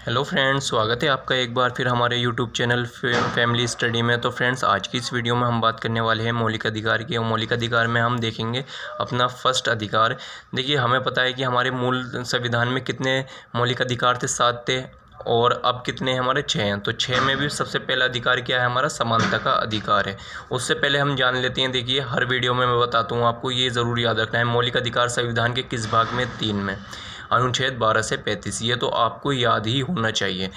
Hello friends, स्वागत है आपका एक बार फिर हमारे यूट्यूब चैनल फैमिली स्टडी में। तो फ्रेंड्स, आज की इस वीडियो में हम बात करने वाले हैं मौलिक अधिकार की। और मौलिक अधिकार में हम देखेंगे अपना फर्स्ट अधिकार। देखिए, हमें पता है कि हमारे मूल संविधान में कितने मौलिक अधिकार थे, 7 थे, और अब कितने हमारे 6 हैं। तो 6 में भी सबसे पहला अधिकार क्या है, हमारा समानता का अधिकार है। उससे पहले हम जान लेते हैं। देखिए, हर वीडियो में मैं बताता हूँ आपको, ये ज़रूर याद रखना है, मौलिक अधिकार संविधान के किस भाग में, 3 में, अनुच्छेद 12 से 35। ये तो आपको याद ही होना चाहिए।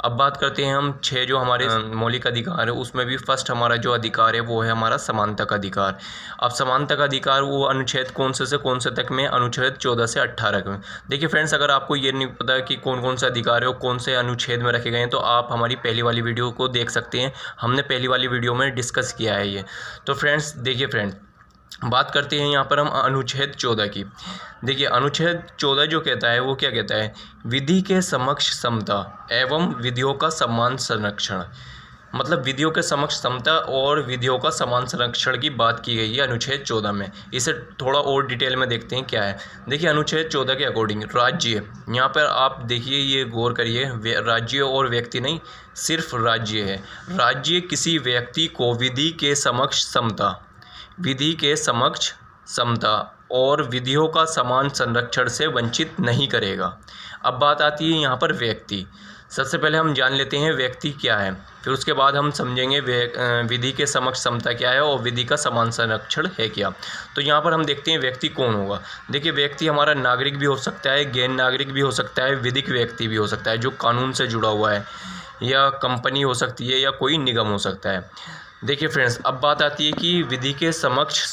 अब बात करते हैं हम 6 जो हमारे मौलिक अधिकार है, उसमें भी फर्स्ट हमारा जो अधिकार है वो है हमारा समानता का अधिकार। अब समानता का अधिकार वो अनुच्छेद कौन से कौन से तक में, अनुच्छेद 14 से 18 में। देखिए फ्रेंड्स, अगर आपको ये नहीं पता कि कौन कौन से अधिकार है और कौन से अनुच्छेद में रखे गए हैं, तो आप हमारी पहली वाली वीडियो को देख सकते हैं। हमने पहली वाली वीडियो में डिस्कस किया है ये। तो फ्रेंड्स देखिए, बात करते हैं यहाँ पर हम अनुच्छेद 14 की। देखिए, अनुच्छेद 14 जो कहता है वो क्या कहता है, विधि के समक्ष समता एवं विधियों का समान संरक्षण। मतलब विधियों के समक्ष समता और विधियों का समान संरक्षण की बात की गई है अनुच्छेद 14 में। इसे थोड़ा और डिटेल में देखते हैं क्या है। देखिए, अनुच्छेद 14 के अकॉर्डिंग राज्य, यहाँ पर आप देखिए, ये गौर करिए, राज्य और व्यक्ति नहीं, सिर्फ राज्य है। राज्य किसी व्यक्ति को विधि के समक्ष समता और विधियों का समान संरक्षण से वंचित नहीं करेगा। अब बात आती है यहाँ पर व्यक्ति। सबसे पहले हम जान लेते हैं व्यक्ति क्या है, फिर उसके बाद हम समझेंगे विधि के समक्ष समता क्या है और विधि का समान संरक्षण है क्या। तो यहाँ पर हम देखते हैं व्यक्ति कौन होगा। देखिए, व्यक्ति हमारा नागरिक भी हो सकता है, गैर नागरिक भी हो सकता है, विधिक व्यक्ति भी हो सकता है जो कानून से जुड़ा हुआ है, या कंपनी हो सकती है, या कोई निगम हो सकता है। देखिए फ्रेंड्स, अब बात आती है कि विधि के समक्ष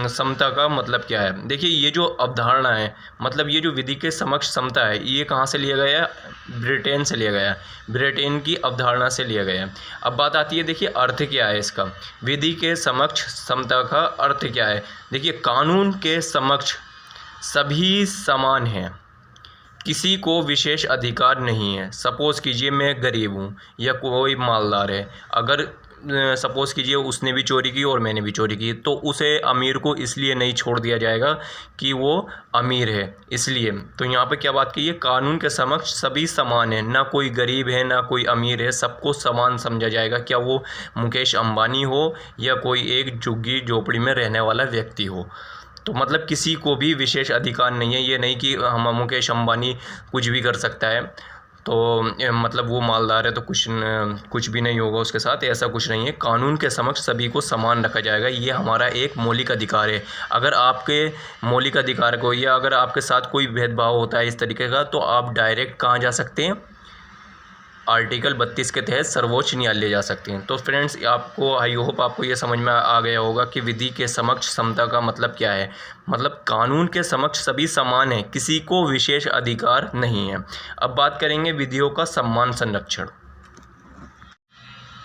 समता का मतलब क्या है। देखिए, ये जो अवधारणा है, मतलब ये जो विधि के समक्ष समता है, ये कहाँ से लिया गया है, ब्रिटेन से लिया गया है, ब्रिटेन की अवधारणा से लिया गया है। अब बात आती है, देखिए अर्थ क्या है इसका, विधि के समक्ष समता का अर्थ क्या है। देखिए, कानून के समक्ष सभी समान हैं, किसी को विशेष अधिकार नहीं है। सपोज़ कीजिए मैं गरीब हूँ या कोई मालदार है, अगर सपोज़ कीजिए उसने भी चोरी की और मैंने भी चोरी की, तो उसे अमीर को इसलिए नहीं छोड़ दिया जाएगा कि वो अमीर है इसलिए। तो यहाँ पे क्या बात की है, कानून के समक्ष सभी समान हैं, ना कोई गरीब है ना कोई अमीर है, सबको समान समझा जाएगा। क्या वो मुकेश अंबानी हो या कोई एक झुग्गी झोपड़ी में रहने वाला व्यक्ति हो। तो मतलब किसी को भी विशेष अधिकार नहीं है। ये नहीं कि हम मुकेश अंबानी कुछ भी कर सकता है, तो मतलब वो मालदार है तो कुछ भी नहीं होगा उसके साथ, ऐसा कुछ नहीं है। कानून के समक्ष सभी को समान रखा जाएगा, ये हमारा एक मौलिक अधिकार है। अगर आपके मौलिक अधिकार को, या अगर आपके साथ कोई भेदभाव होता है इस तरीके का, तो आप डायरेक्ट कहाँ जा सकते हैं, आर्टिकल 32 के तहत सर्वोच्च न्यायालय जा सकते हैं। तो फ्रेंड्स, आपको आई होप आपको ये समझ में आ गया होगा कि विधि के समक्ष समता का मतलब क्या है। मतलब कानून के समक्ष सभी समान हैं, किसी को विशेष अधिकार नहीं है। अब बात करेंगे विधियों का समान संरक्षण।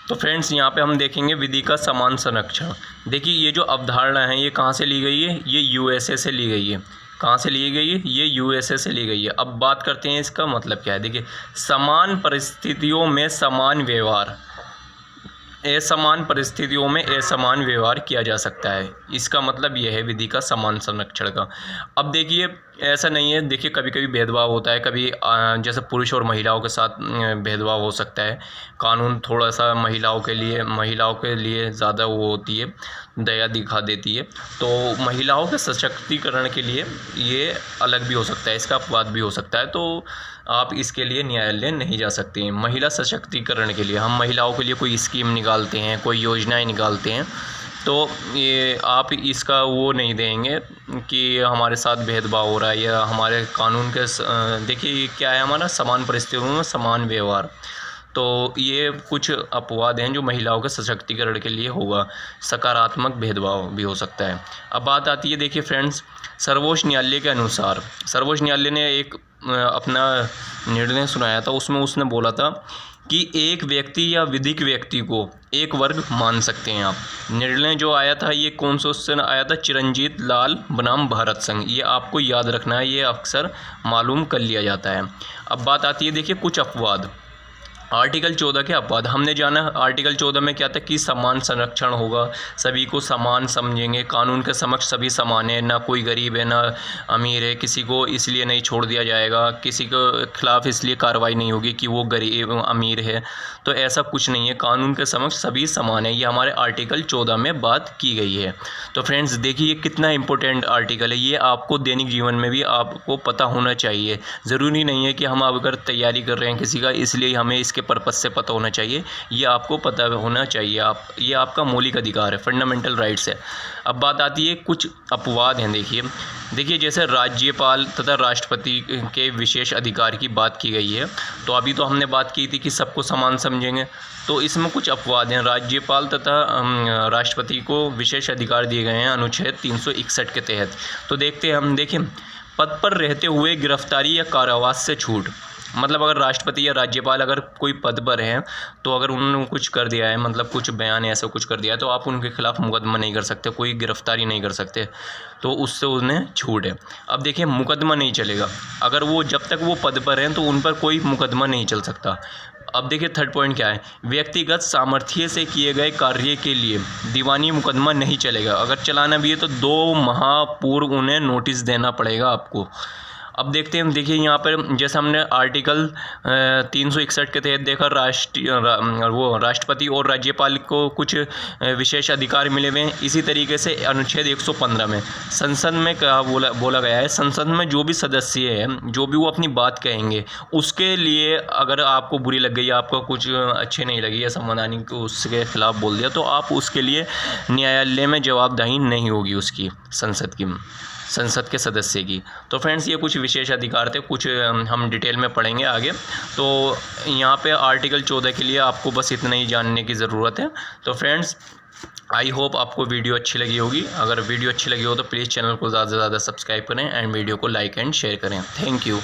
तो फ्रेंड्स, यहाँ पे हम देखेंगे विधि का समान संरक्षण। देखिए, ये जो अवधारणा है ये कहाँ से ली गई है, ये यूएसए से ली गई है। कहाँ से ली गई है, ये यूएसए से ली गई है। अब बात करते हैं इसका मतलब क्या है। देखिए, समान परिस्थितियों में समान व्यवहार, असमान परिस्थितियों में असमान व्यवहार किया जा सकता है, इसका मतलब यह है विधि का समान संरक्षण का। अब देखिए, ऐसा नहीं है, देखिए कभी कभी भेदभाव होता है, कभी जैसे पुरुष और महिलाओं के साथ भेदभाव हो सकता है। कानून थोड़ा सा महिलाओं के लिए ज़्यादा वो होती है, दया दिखा देती है। तो महिलाओं के सशक्तिकरण के लिए ये अलग भी हो सकता है, इसका अपवाद भी हो सकता है। तो आप इसके लिए न्यायालय नहीं जा सकते हैं। महिला सशक्तिकरण के लिए हम महिलाओं के लिए कोई स्कीम निकालते हैं, कोई योजनाएं निकालते हैं, तो ये आप इसका वो नहीं देंगे कि हमारे साथ भेदभाव हो रहा है या हमारे कानून के देखिए क्या है, हमारा समान परिस्थितियों में समान व्यवहार। तो ये कुछ अपवाद हैं जो महिलाओं के सशक्तिकरण के लिए होगा। सकारात्मक भेदभाव भी हो सकता है। अब बात आती है, देखिए फ्रेंड्स, सर्वोच्च न्यायालय के अनुसार, सर्वोच्च न्यायालय ने एक अपना निर्णय सुनाया था, उसमें उसने बोला था कि एक व्यक्ति या विधिक व्यक्ति को एक वर्ग मान सकते हैं आप। निर्णय जो आया था ये कौन सा उससे आया था, चिरंजीत लाल बनाम भारत संघ। ये आपको याद रखना है, ये अक्सर मालूम कर लिया जाता है। अब बात आती है, देखिए कुछ अपवाद। आर्टिकल 14 के अपवाद हमने जाना। आर्टिकल 14 में क्या था कि समान संरक्षण होगा, सभी को समान समझेंगे, कानून के समक्ष सभी समान है, ना कोई गरीब है ना अमीर है, किसी को इसलिए नहीं छोड़ दिया जाएगा, किसी के खिलाफ इसलिए कार्रवाई नहीं होगी कि वो गरीब अमीर है, तो ऐसा कुछ नहीं है, कानून के समक्ष सभी समान है। ये हमारे आर्टिकल 14 में बात की गई है। तो फ्रेंड्स देखिए ये कितना इंपॉर्टेंट आर्टिकल है, ये आपको दैनिक जीवन में भी आपको पता होना चाहिए। ज़रूरी नहीं है कि हम अगर तैयारी कर रहे हैं किसी का इसलिए हमें इसके पर्पस से पता होना चाहिए, ये आपको पता होना चाहिए। ये आपका मौलिक अधिकार है, फंडामेंटल राइट्स है। अब बात आती है कुछ अपवाद हैं। देखिए जैसे राज्यपाल तथा राष्ट्रपति के विशेष अधिकार की बात की गई है, तो अभी तो हमने बात की थी कि सबको समान समझेंगे, तो इसमें कुछ अपवाद हैं। राज्यपाल तथा राष्ट्रपति को विशेष अधिकार दिए गए हैं अनुच्छेद 361 के तहत। तो देखिए पद पर रहते हुए गिरफ्तारी या कारावास से छूट, मतलब अगर राष्ट्रपति या राज्यपाल अगर कोई पद पर हैं तो अगर उन्होंने कुछ कर दिया है, मतलब कुछ बयान ऐसा कुछ कर दिया है, तो आप उनके खिलाफ मुकदमा नहीं कर सकते, कोई गिरफ्तारी नहीं कर सकते, तो उससे उन्हें छूट है। अब देखिए मुकदमा नहीं चलेगा, अगर वो जब तक वो पद पर हैं तो उन पर कोई मुकदमा नहीं चल सकता। अब देखिए थर्ड पॉइंट क्या है, व्यक्तिगत सामर्थ्य से किए गए कार्य के लिए दीवानी मुकदमा नहीं चलेगा। अगर चलाना भी है तो 2 माह पूर्व उन्हें नोटिस देना पड़ेगा आपको। अब देखिए यहाँ पर जैसे हमने आर्टिकल 361 के तहत देखा, राष्ट्रपति और राज्यपाल को कुछ विशेष अधिकार मिले हुए हैं। इसी तरीके से अनुच्छेद 115 में संसद में क्या बोला गया है, संसद में जो भी सदस्य हैं जो भी वो अपनी बात कहेंगे उसके लिए अगर आपको बुरी लग गई, आपको कुछ अच्छे नहीं लगी या संवैधानिक को उसके खिलाफ बोल दिया, तो आप उसके लिए न्यायालय में जवाबदेही नहीं होगी उसकी, संसद के सदस्य की। तो फ्रेंड्स ये कुछ विशेष अधिकार थे, कुछ हम डिटेल में पढ़ेंगे आगे। तो यहाँ पे आर्टिकल 14 के लिए आपको बस इतना ही जानने की ज़रूरत है। तो फ्रेंड्स आई होप आपको वीडियो अच्छी लगी होगी। अगर वीडियो अच्छी लगी हो तो प्लीज़ चैनल को ज़्यादा से ज़्यादा सब्सक्राइब करें एंड वीडियो को लाइक एंड शेयर करें। Thank you.